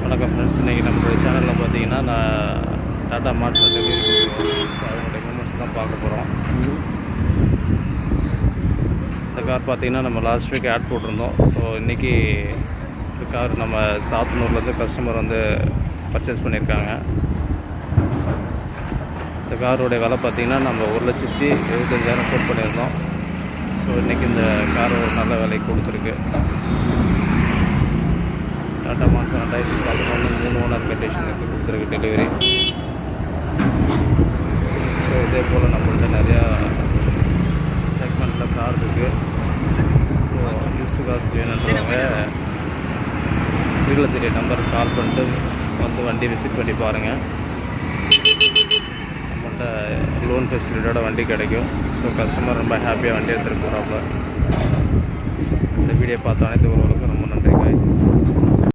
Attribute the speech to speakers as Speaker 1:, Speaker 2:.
Speaker 1: வணக்கம் ஃப்ரெண்ட்ஸ், இன்றைக்கி நம்மளுடைய சேனலில் பார்த்தீங்கன்னா நான் டாட்டா மார்ட்ஸ் டெலிவரி கொடுக்குறோம். ஸோ அதனுடைய மூமெண்ட்ஸ் தான் பார்க்க போகிறோம். இந்த கார் பார்த்தீங்கன்னா நம்ம லாஸ்ட் வீக் ஆட் போட்டிருந்தோம். ஸோ இன்றைக்கி இந்த கார் நம்ம சாத்தனூர்லேருந்து கஸ்டமர் வந்து பர்ச்சேஸ் பண்ணியிருக்காங்க. இந்த காரோடைய விலை பார்த்திங்கன்னா நம்ம 1,75,000 கோட் பண்ணியிருந்தோம். ஸோ இன்றைக்கி இந்த கார் ஒரு நல்ல விலைக்கு கொடுத்துருக்கு. டாட்டா மார்ட்ஸ் 2011 3 ஓனர் கண்டிஷனுக்கு கொடுத்துருக்கு டெலிவரி. ஸோ இதே போல் நம்மள்ட்ட நிறையா செக்மெண்ட்டில் கார் இருக்குது. ஸோ யூஸ்டு காசு வேணுன்றவங்க ஸ்க்ரீனில் தெரிய நம்பருக்கு கால் பண்ணிட்டு வந்து வண்டி விசிட் பண்ணி பாருங்கள். நம்மள்ட்ட லோன் ஃபெசிலிட்டியோட வண்டி கிடைக்கும். ஸோ கஸ்டமர் ரொம்ப ஹாப்பியாக வண்டி எடுத்துகிட்டு போகிறாப்ப. இந்த வீடியோ பார்த்த அனைத்து உறவுகளுக்கும் ரொம்ப நன்றி கைஸ்.